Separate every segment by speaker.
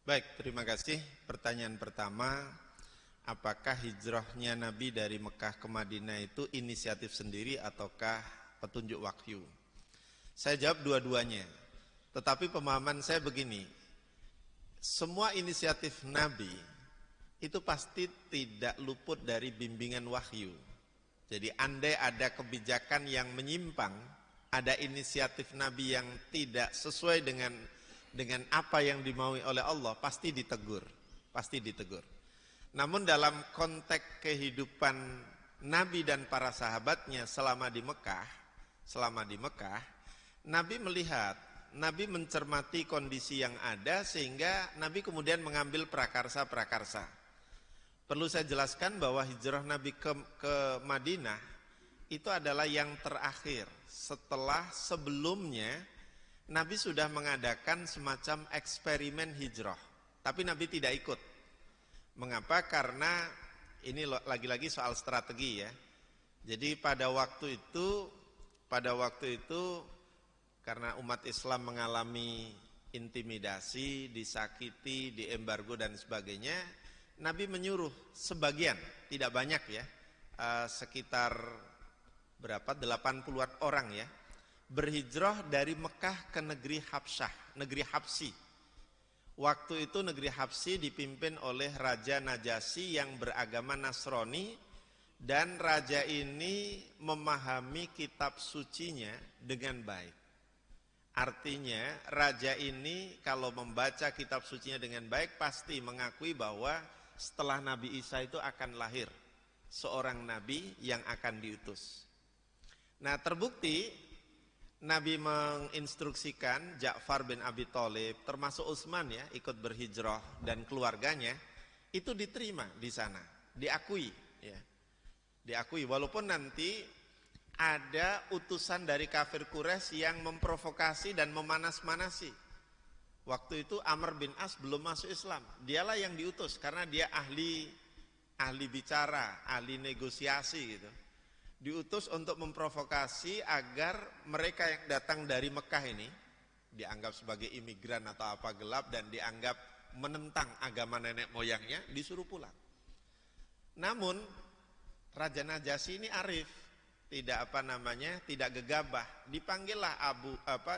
Speaker 1: Baik, terima kasih. Pertanyaan pertama, apakah hijrahnya Nabi dari Mekah ke Madinah itu inisiatif sendiri ataukah petunjuk wahyu? Saya jawab dua-duanya. Tetapi pemahaman saya begini, semua inisiatif Nabi itu pasti tidak luput dari bimbingan wahyu. Jadi andai ada kebijakan yang menyimpang, ada inisiatif Nabi yang tidak sesuai dengan apa yang dimaui oleh Allah, pasti ditegur, pasti ditegur. Namun dalam konteks kehidupan Nabi dan para sahabatnya selama di Mekah, Nabi melihat, Nabi mencermati kondisi yang ada sehingga Nabi kemudian mengambil prakarsa-prakarsa. Perlu saya jelaskan bahwa hijrah Nabi ke Madinah itu adalah yang terakhir setelah sebelumnya Nabi sudah mengadakan semacam eksperimen hijrah, tapi Nabi tidak ikut. Mengapa? Karena ini lagi-lagi soal strategi ya. Jadi pada waktu itu karena umat Islam mengalami intimidasi, disakiti, diembargo dan sebagainya, Nabi menyuruh sebagian, tidak banyak ya, sekitar berapa? 80-an orang ya, berhijrah dari Mekah ke negeri Habsyah, negeri Habsi. Waktu itu negeri Habsi dipimpin oleh Raja Najasyi yang beragama Nasrani, dan raja ini memahami kitab sucinya dengan baik. Artinya raja ini kalau membaca kitab sucinya dengan baik pasti mengakui bahwa setelah Nabi Isa itu akan lahir seorang nabi yang akan diutus. Nah, terbukti Nabi menginstruksikan Ja'far bin Abi Thalib, termasuk Utsman ya, ikut berhijrah dan keluarganya itu diterima di sana, diakui ya. Diakui walaupun nanti ada utusan dari kafir Quraisy yang memprovokasi dan memanas-manasi. Waktu itu Amr bin As belum masuk Islam, dialah yang diutus karena dia ahli bicara, ahli negosiasi gitu. Diutus untuk memprovokasi agar mereka yang datang dari Mekah ini dianggap sebagai imigran atau apa gelap dan dianggap menentang agama nenek moyangnya, disuruh pulang. Namun Raja Najasyi ini arif, tidak tidak gegabah. Dipanggillah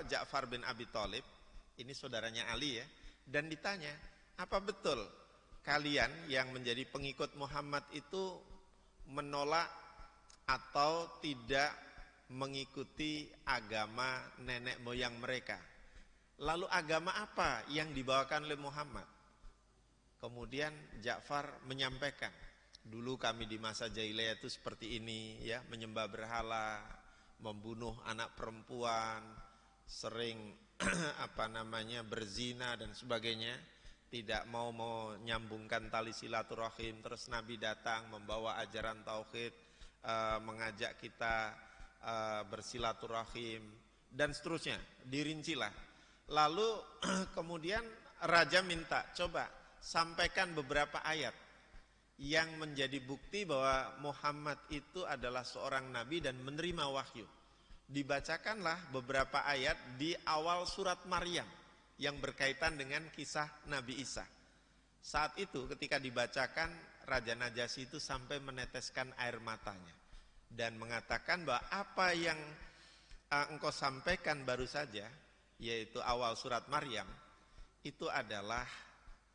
Speaker 1: Ja'far bin Abi Thalib, ini saudaranya Ali ya, dan ditanya, apa betul kalian yang menjadi pengikut Muhammad itu menolak atau tidak mengikuti agama nenek moyang mereka? Lalu agama apa yang dibawakan oleh Muhammad? Kemudian Ja'far menyampaikan, dulu kami di masa jahiliyah itu seperti ini ya, menyembah berhala, membunuh anak perempuan, sering berzina dan sebagainya, tidak mau menyambungkan tali silaturahim. Terus Nabi datang membawa ajaran tauhid, mengajak kita bersilaturahim dan seterusnya, dirincilah. Lalu kemudian raja minta, coba sampaikan beberapa ayat yang menjadi bukti bahwa Muhammad itu adalah seorang nabi dan menerima wahyu. Dibacakanlah beberapa ayat di awal surat Maryam yang berkaitan dengan kisah Nabi Isa. Saat itu ketika dibacakan, Raja Najasyi itu sampai meneteskan air matanya dan mengatakan bahwa apa yang engkau sampaikan baru saja, yaitu awal surat Maryam, itu adalah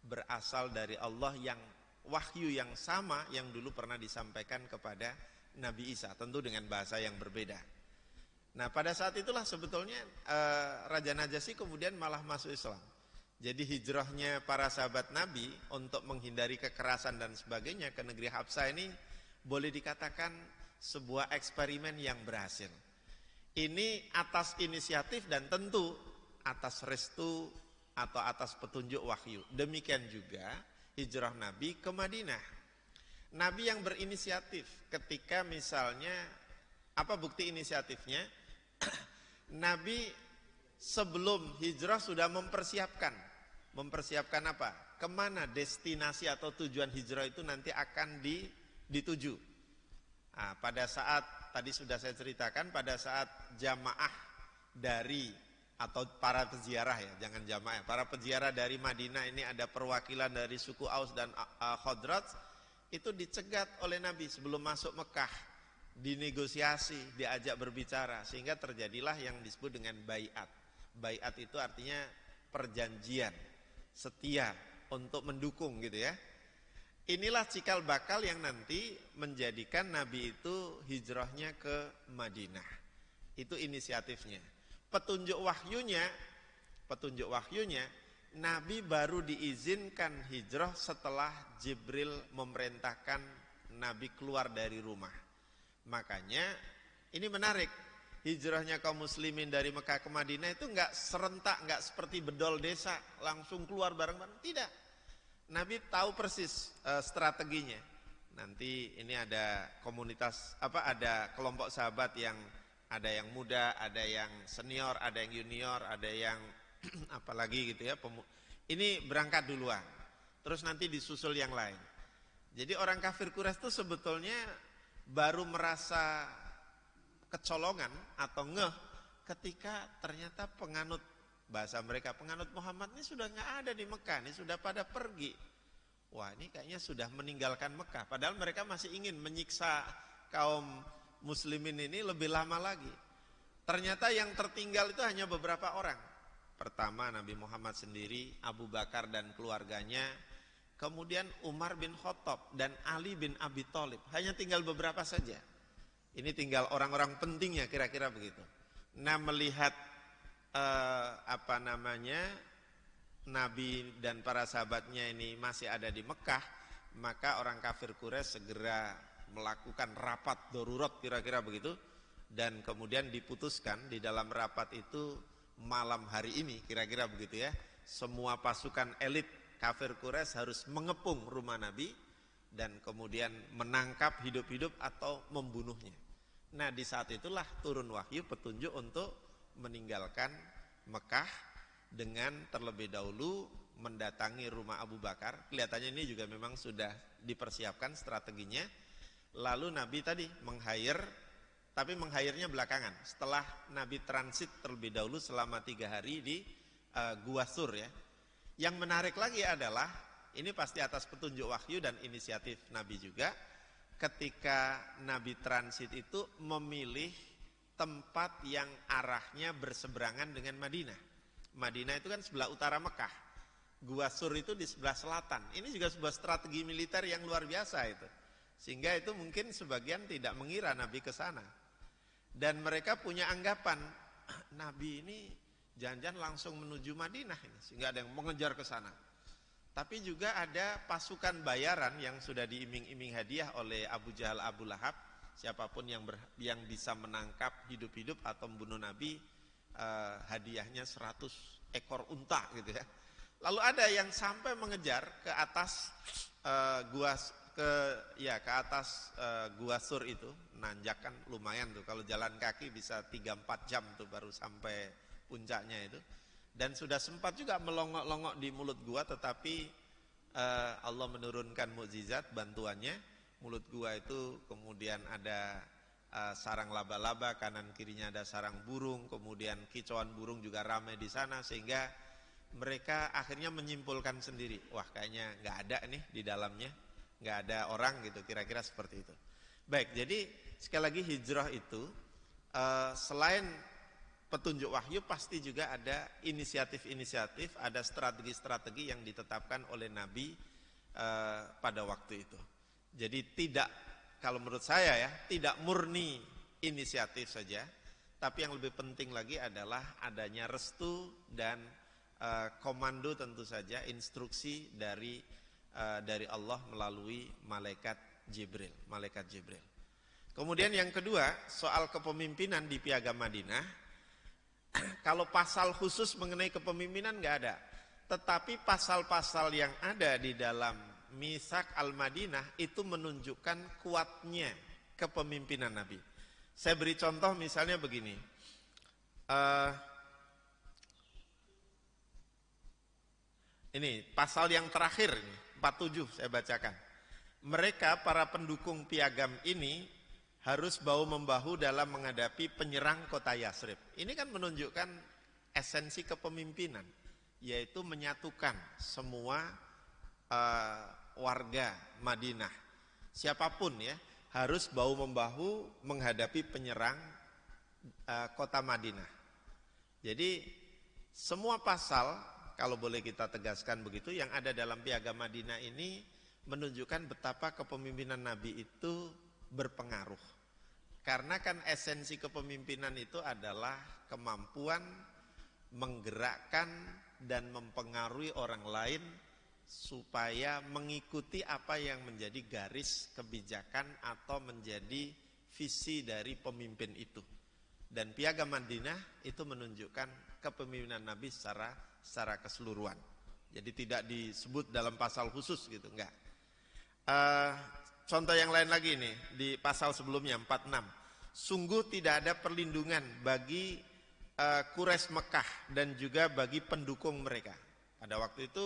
Speaker 1: berasal dari Allah, yang wahyu yang sama yang dulu pernah disampaikan kepada Nabi Isa, tentu dengan bahasa yang berbeda. Nah, pada saat itulah sebetulnya Raja Najasyi kemudian malah masuk Islam. Jadi hijrahnya para sahabat Nabi untuk menghindari kekerasan dan sebagainya ke negeri Habsyah ini boleh dikatakan sebuah eksperimen yang berhasil. Ini atas inisiatif dan tentu atas restu atau atas petunjuk wahyu. Demikian juga hijrah Nabi ke Madinah. Nabi yang berinisiatif ketika misalnya, apa bukti inisiatifnya? Nabi sebelum hijrah sudah mempersiapkan apa? Kemana destinasi atau tujuan hijrah itu nanti akan dituju. Nah, pada saat tadi sudah saya ceritakan, pada saat jamaah dari atau para peziarah ya, jangan jamaah. Para peziarah dari Madinah ini ada perwakilan dari suku Aus dan Khazraj, itu dicegat oleh Nabi sebelum masuk Mekah, dinegosiasi, diajak berbicara, sehingga terjadilah yang disebut dengan baiat. Baiat itu artinya perjanjian setia untuk mendukung gitu ya. Inilah cikal bakal yang nanti menjadikan Nabi itu hijrahnya ke Madinah. Itu inisiatifnya. Petunjuk wahyunya Nabi baru diizinkan hijrah setelah Jibril memerintahkan Nabi keluar dari rumah. Makanya ini menarik, hijrahnya kaum muslimin dari Mekah ke Madinah itu enggak serentak, enggak seperti bedol desa langsung keluar bareng-bareng, tidak. Nabi tahu persis strateginya. Nanti ini ada komunitas ada kelompok sahabat yang ada yang muda, ada yang senior, ada yang junior, ada yang apalagi gitu ya. Ini berangkat duluan. Terus nanti disusul yang lain. Jadi orang kafir Quraisy itu sebetulnya baru merasa kecolongan atau ngeh ketika ternyata penganut, bahasa mereka penganut Muhammad ini sudah nggak ada di Mekah, ini sudah pada pergi. Wah, ini kayaknya sudah meninggalkan Mekah. Padahal mereka masih ingin menyiksa kaum muslimin ini lebih lama lagi. Ternyata yang tertinggal itu hanya beberapa orang. Pertama Nabi Muhammad sendiri, Abu Bakar dan keluarganya, kemudian Umar bin Khattab dan Ali bin Abi Thalib. Hanya tinggal beberapa saja. Ini tinggal orang-orang pentingnya, kira-kira begitu. Nah, melihat Nabi dan para sahabatnya ini masih ada di Mekah, maka orang kafir Quraisy segera melakukan rapat darurat, kira-kira begitu, dan kemudian diputuskan di dalam rapat itu malam hari ini, kira-kira begitu ya, semua pasukan elit kafir Quraisy harus mengepung rumah Nabi dan kemudian menangkap hidup-hidup atau membunuhnya. Nah, di saat itulah turun wahyu petunjuk untuk meninggalkan Mekah dengan terlebih dahulu mendatangi rumah Abu Bakar. Kelihatannya ini juga memang sudah dipersiapkan strateginya. Lalu Nabi tadi meng-hire, tapi meng-hire-nya belakangan. Setelah Nabi transit terlebih dahulu selama 3 hari di Gua Sur ya. Yang menarik lagi adalah, ini pasti atas petunjuk wahyu dan inisiatif Nabi juga, ketika Nabi transit itu memilih tempat yang arahnya berseberangan dengan Madinah. Madinah itu kan sebelah utara Mekah. Gua Sur itu di sebelah selatan. Ini juga sebuah strategi militer yang luar biasa itu. Sehingga itu mungkin sebagian tidak mengira Nabi ke sana. Dan mereka punya anggapan, Nabi ini jangan-jangan langsung menuju Madinah ini, sehingga ada yang mengejar ke sana. Tapi juga ada pasukan bayaran yang sudah diiming-iming hadiah oleh Abu Jahal, Abu Lahab. Siapapun yang bisa menangkap hidup-hidup atau membunuh Nabi, hadiahnya 100 ekor unta gitu ya. Lalu ada yang sampai mengejar ke atas ke atas Gua Sur itu, nanjak kan lumayan tuh, kalau jalan kaki bisa 3-4 jam tuh baru sampai puncaknya itu. Dan sudah sempat juga melongok-longok di mulut gua, tetapi Allah menurunkan mukjizat bantuannya. Mulut gua itu kemudian ada sarang laba-laba, kanan kirinya ada sarang burung, kemudian kicauan burung juga ramai di sana, sehingga mereka akhirnya menyimpulkan sendiri, wah kayaknya nggak ada nih di dalamnya, nggak ada orang gitu, kira-kira seperti itu. Baik, jadi sekali lagi hijrah itu selain petunjuk wahyu pasti juga ada inisiatif-inisiatif, ada strategi-strategi yang ditetapkan oleh Nabi pada waktu itu. Jadi tidak, kalau menurut saya ya, tidak murni inisiatif saja, tapi yang lebih penting lagi adalah adanya restu dan komando, tentu saja instruksi dari Allah melalui malaikat Jibril. Kemudian yang kedua, soal kepemimpinan di Piagam Madinah. Kalau pasal khusus mengenai kepemimpinan nggak ada, tetapi pasal-pasal yang ada di dalam Mitsak Al-Madinah itu menunjukkan kuatnya kepemimpinan Nabi. Saya beri contoh misalnya begini. Ini pasal yang terakhir, 47 saya bacakan. Mereka para pendukung piagam ini harus bahu-membahu dalam menghadapi penyerang kota Yasrib. Ini kan menunjukkan esensi kepemimpinan, yaitu menyatukan semua warga Madinah. Siapapun ya, harus bahu-membahu menghadapi penyerang kota Madinah. Jadi semua pasal, kalau boleh kita tegaskan begitu, yang ada dalam Piagam Madinah ini menunjukkan betapa kepemimpinan Nabi itu berpengaruh. Karena kan esensi kepemimpinan itu adalah kemampuan menggerakkan dan mempengaruhi orang lain supaya mengikuti apa yang menjadi garis kebijakan atau menjadi visi dari pemimpin itu. Dan Piagam Madinah itu menunjukkan kepemimpinan Nabi secara keseluruhan. Jadi tidak disebut dalam pasal khusus gitu, enggak. Contoh yang lain lagi nih, di pasal sebelumnya 46. Sungguh tidak ada perlindungan bagi Quraisy Mekah dan juga bagi pendukung mereka. Pada waktu itu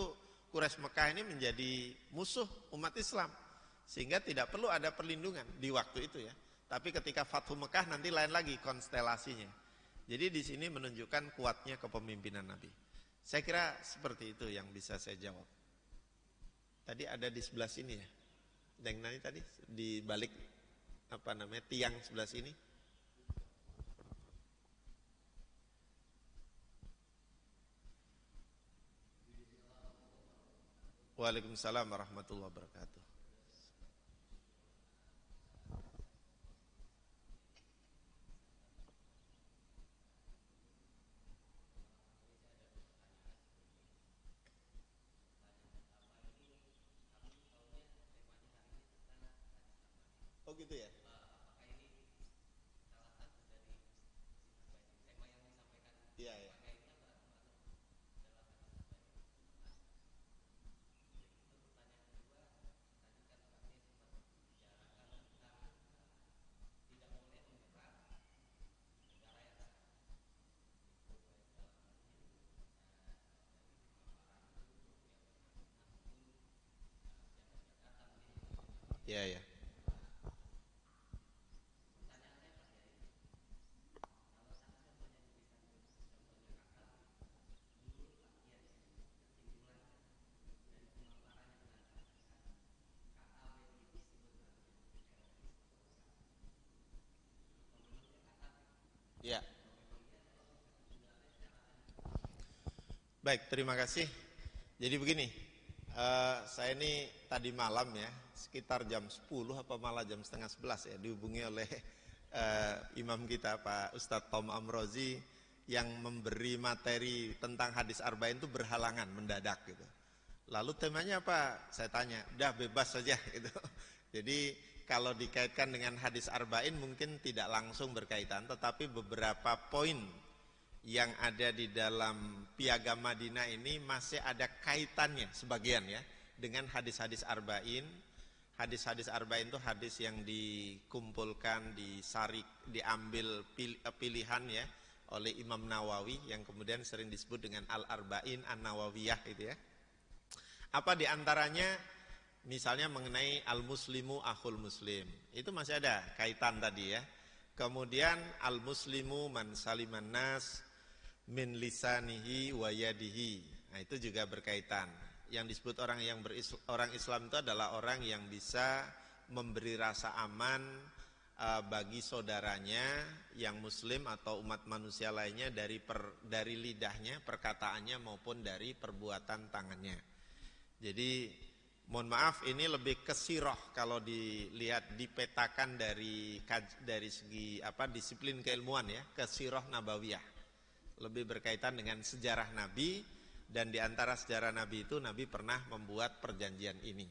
Speaker 1: Quraisy Mekah ini menjadi musuh umat Islam, sehingga tidak perlu ada perlindungan di waktu itu ya. Tapi ketika Fathu Mekah nanti lain lagi konstelasinya. Jadi di sini menunjukkan kuatnya kepemimpinan Nabi. Saya kira seperti itu yang bisa saya jawab. Tadi ada di sebelah sini ya. Dan nanti tadi di balik tiang sebelah sini. Waalaikumsalam warahmatullahi wabarakatuh. Oh gitu ya? Iya ya. Iya ya. Ya. Baik, terima kasih. Jadi begini, saya ini tadi malam ya, sekitar jam 10 apa malah jam setengah 11 ya, dihubungi oleh imam kita Pak Ustadz Tom Amrozi yang memberi materi tentang hadis arba'in itu berhalangan, mendadak gitu. Lalu temanya apa? Saya tanya, udah bebas saja gitu. Jadi kalau dikaitkan dengan hadis arba'in mungkin tidak langsung berkaitan, tetapi beberapa poin yang ada di dalam Piagam Madinah ini masih ada kaitannya sebagian ya dengan hadis-hadis arba'in. Hadis-hadis arba'in itu hadis yang dikumpulkan, disarik, diambil pilihan ya oleh Imam Nawawi yang kemudian sering disebut dengan Al-Arba'in An-Nawawiyah gitu ya. Apa diantaranya? Misalnya mengenai al-muslimu akhul muslim, itu masih ada kaitan tadi ya. Kemudian al-muslimu man saliman nas min lisanihi wa yadihi, nah itu juga berkaitan. Yang disebut orang Islam itu adalah orang yang bisa memberi rasa aman bagi saudaranya yang muslim atau umat manusia lainnya dari lidahnya, perkataannya maupun dari perbuatan tangannya. Jadi mohon maaf, ini lebih ke sirah kalau dilihat, dipetakan dari segi disiplin keilmuan ya, ke sirah nabawiyah. Lebih berkaitan dengan sejarah Nabi, dan di antara sejarah Nabi itu Nabi pernah membuat perjanjian ini.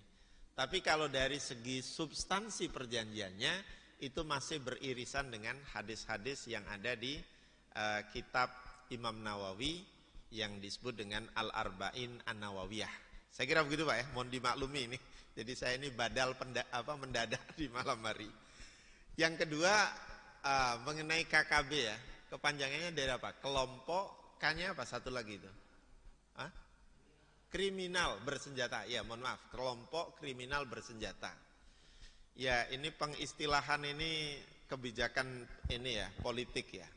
Speaker 1: Tapi kalau dari segi substansi perjanjiannya itu masih beririsan dengan hadis-hadis yang ada di kitab Imam Nawawi yang disebut dengan Al-Arba'in An-Nawawiyah. Saya kira begitu Pak ya, mohon dimaklumi ini. Jadi saya ini badal mendadak di malam hari. Yang kedua mengenai KKB ya, kepanjangannya dari apa? Kelompok, K-nya apa satu lagi itu? Kriminal bersenjata. Ya mohon maaf, kelompok kriminal bersenjata. Ya ini pengistilahan ini kebijakan ini ya, politik ya.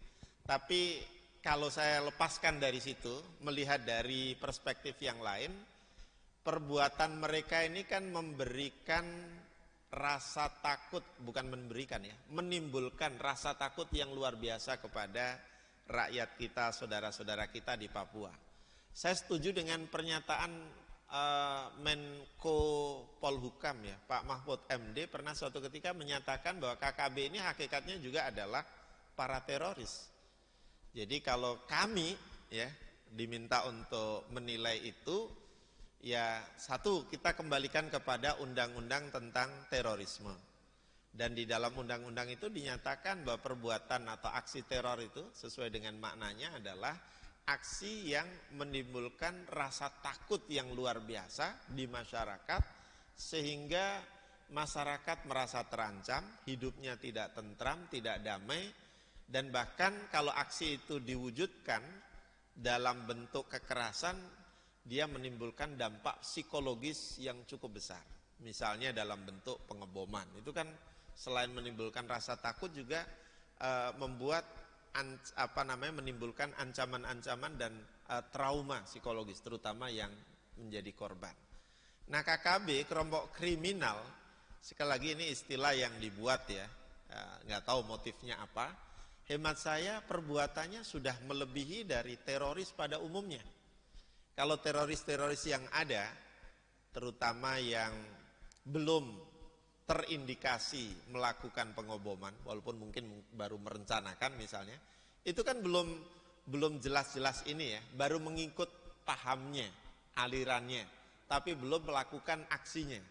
Speaker 1: Tapi kalau saya lepaskan dari situ, melihat dari perspektif yang lain, perbuatan mereka ini kan memberikan rasa takut, bukan memberikan ya, menimbulkan rasa takut yang luar biasa kepada rakyat kita, saudara-saudara kita di Papua. Saya setuju dengan pernyataan Menko Polhukam ya, Pak Mahfud MD pernah suatu ketika menyatakan bahwa KKB ini hakikatnya juga adalah para teroris. Jadi kalau kami ya diminta untuk menilai itu, ya satu, kita kembalikan kepada undang-undang tentang terorisme. Dan di dalam undang-undang itu dinyatakan bahwa perbuatan atau aksi teror itu sesuai dengan maknanya adalah aksi yang menimbulkan rasa takut yang luar biasa di masyarakat, sehingga masyarakat merasa terancam, hidupnya tidak tentram, tidak damai, dan bahkan kalau aksi itu diwujudkan dalam bentuk kekerasan, dia menimbulkan dampak psikologis yang cukup besar. Misalnya dalam bentuk pengeboman. Itu kan selain menimbulkan rasa takut juga membuat menimbulkan ancaman-ancaman dan trauma psikologis, terutama yang menjadi korban. Nah, KKB, kelompok kriminal, sekali lagi ini istilah yang dibuat ya, nggak tahu motifnya apa. Hemat saya perbuatannya sudah melebihi dari teroris pada umumnya. Kalau teroris-teroris yang ada, terutama yang belum terindikasi melakukan pengoboman, walaupun mungkin baru merencanakan misalnya, itu kan belum jelas-jelas ini ya, baru mengikut pahamnya, alirannya, tapi belum melakukan aksinya.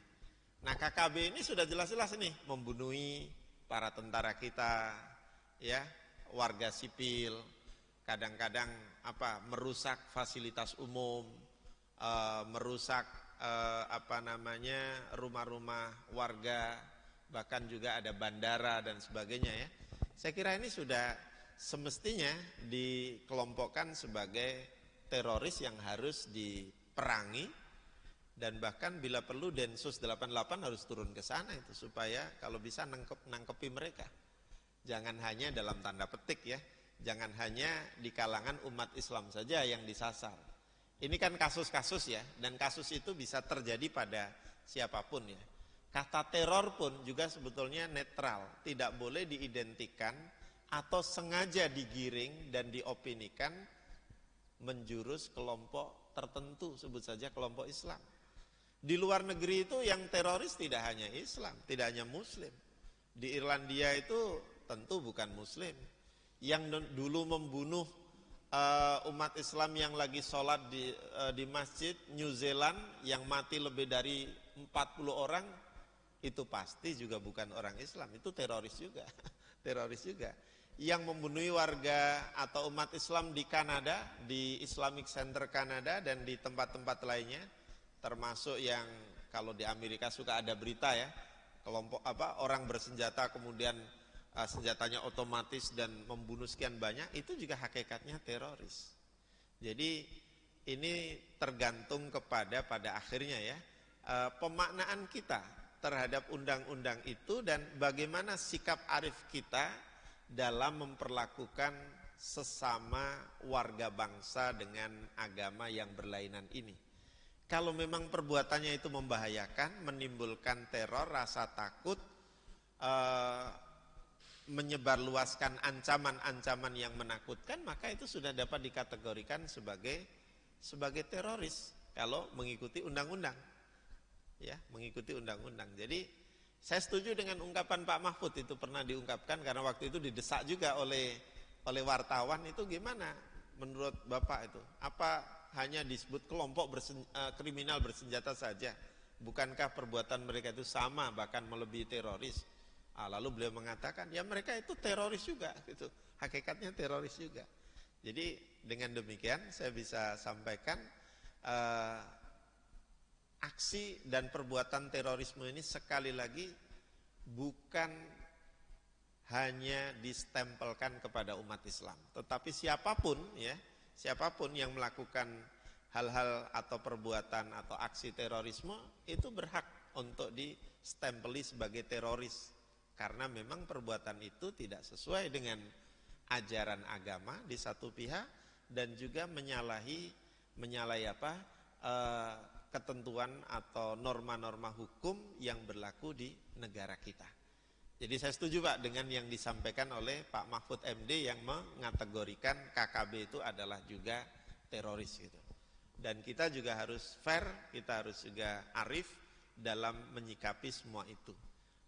Speaker 1: Nah, KKB ini sudah jelas-jelas nih, membunuhi para tentara kita, ya, warga sipil, kadang-kadang merusak fasilitas umum, merusak rumah-rumah warga, bahkan juga ada bandara dan sebagainya ya. Saya kira ini sudah semestinya dikelompokkan sebagai teroris yang harus diperangi, dan bahkan bila perlu Densus 88 harus turun ke sana itu supaya kalau bisa nangkepi mereka. Jangan hanya dalam tanda petik ya, jangan hanya di kalangan umat Islam saja yang disasar. Ini kan kasus-kasus ya, dan kasus itu bisa terjadi pada siapapun ya. Kata teror pun juga sebetulnya netral, tidak boleh diidentikan atau sengaja digiring dan diopinikan menjurus kelompok tertentu, sebut saja kelompok Islam. Di luar negeri itu yang teroris tidak hanya Islam, tidak hanya Muslim. Di Irlandia itu tentu bukan Muslim. Yang dulu membunuh umat Islam yang lagi sholat di masjid New Zealand, yang mati lebih dari 40 orang, itu pasti juga bukan orang Islam, itu teroris juga. Teroris juga. Yang membunuh warga atau umat Islam di Kanada, di Islamic Center Kanada dan di tempat-tempat lainnya, termasuk yang kalau di Amerika suka ada berita ya, kelompok orang bersenjata kemudian senjatanya otomatis dan membunuh sekian banyak, itu juga hakikatnya teroris. Jadi ini tergantung pada akhirnya ya, pemaknaan kita terhadap undang-undang itu dan bagaimana sikap arif kita dalam memperlakukan sesama warga bangsa dengan agama yang berlainan ini. Kalau memang perbuatannya itu membahayakan, menimbulkan teror, rasa takut, menyebarluaskan ancaman-ancaman yang menakutkan, maka itu sudah dapat dikategorikan sebagai teroris kalau mengikuti undang-undang. Ya, mengikuti undang-undang. Jadi saya setuju dengan ungkapan Pak Mahfud, itu pernah diungkapkan karena waktu itu didesak juga oleh wartawan. Itu gimana menurut Bapak itu? Apa hanya disebut kelompok kriminal bersenjata saja? Bukankah perbuatan mereka itu sama bahkan melebihi teroris? Lalu beliau mengatakan, ya mereka itu teroris juga, gitu. Hakikatnya teroris juga. Jadi dengan demikian saya bisa sampaikan aksi dan perbuatan terorisme ini sekali lagi bukan hanya distempelkan kepada umat Islam, tetapi siapapun ya, siapapun yang melakukan hal-hal atau perbuatan atau aksi terorisme itu berhak untuk distempeli sebagai teroris. Karena memang perbuatan itu tidak sesuai dengan ajaran agama di satu pihak dan juga menyalahi ketentuan atau norma-norma hukum yang berlaku di negara kita. Jadi saya setuju Pak dengan yang disampaikan oleh Pak Mahfud MD yang mengategorikan KKB itu adalah juga teroris gitu. Dan kita juga harus fair, kita harus juga arif dalam menyikapi semua itu.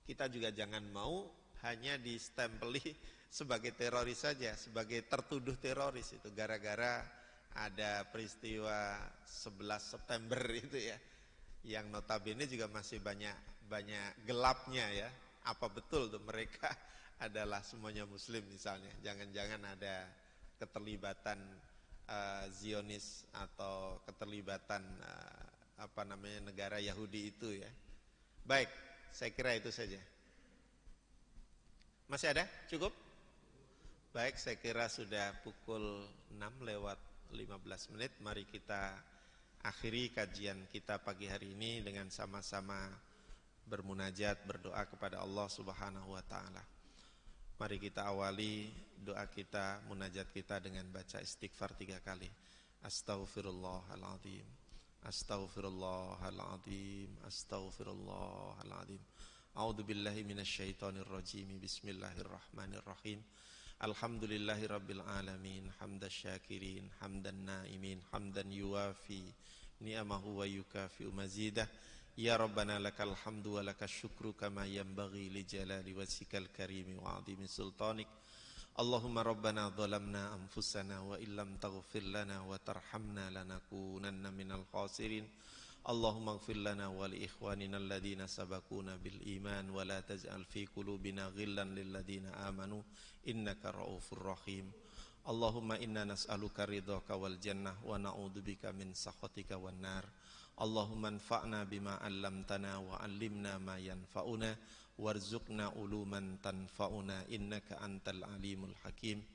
Speaker 1: Kita juga jangan mau hanya distempeli sebagai teroris saja, sebagai tertuduh teroris itu gara-gara ada peristiwa 11 September itu ya. Yang notabene juga masih banyak gelapnya ya. Apa betul tuh mereka adalah semuanya muslim misalnya. Jangan-jangan ada keterlibatan Zionis atau keterlibatan negara Yahudi itu ya. Baik, saya kira itu saja. Masih ada? Cukup? Baik, saya kira sudah pukul 6:15. Mari kita akhiri kajian kita pagi hari ini dengan sama-sama bermunajat, berdoa kepada Allah Subhanahu wa taala. Mari kita awali doa kita, munajat kita dengan baca istighfar 3 kali. Astaghfirullahaladzim, astaghfirullahaladzim, astaghfirullahaladzim. A'udzu billahi minasyaitonir rajim. Bismillahirrahmanirrahim. Alhamdulillahi rabbil alamin, hamdasyakirin, hamdan naimin, hamdan yuwafi ni'amahu wa yukafi'u mazidah. Ya Rabbana lakal hamdu wa lakal syukru kama yanbaghi li jalali wajhikal karimi wa 'azimi sultanik. Allahumma Rabbana zalamna anfusana wa illam taghfir lana wa tarhamna lanakunanna minal khasirin. Allahumma ighfir lana wa li ikhwanina alladhina sabaquna bil iman wa la taj'al fi qulubina ghillan lil ladzina amanu innaka raufur rahim. Allahumma inna nas'aluka ridhaka wal jannah wa na'udzubika min sakhatika wan nar. Allahumma anfa'na bima 'allamtana wa 'allimna ma yanfa'una warzuqna uluman tanfa'una innaka antal alimul hakim.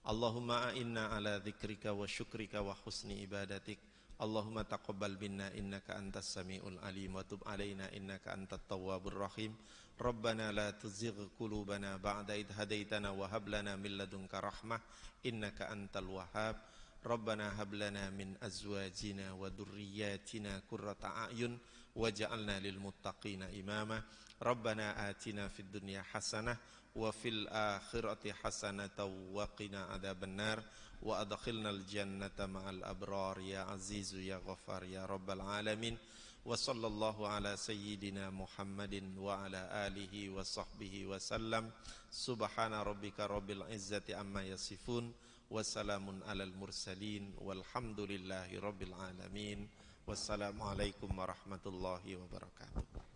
Speaker 1: Allahumma a'inna ala dzikrika wa syukrika wa husni ibadatik. Allahumma taqabbal minna innaka antas samiul alim wa tub 'alaina innaka antat tawwabur rahim. Rabbana la tuzigh qulubana ba'da idh hadaitana wa hab lana min ladunka rahmah innaka antal wahhab. Rabbana hab lana min azwajina wa dhurriyyatina qurrata a'yun waj'alna lil muttaqina imama. Rabbana atina fid dunya hasanah wa fil akhirati hasanatan wa qina adzabannar wa adkhilnal jannata ma'al abrar ya azizu ya ghaffar ya rabbal alamin. Wa sallallahu ala sayyidina Muhammadin wa ala alihi wa sahbihi wa sallam. Subhana rabbika rabbil izzati amma yasifun. Wassalamun alal mursalin walhamdulillahi rabbil alamin. Wassalamualaikum warahmatullahi wabarakatuh.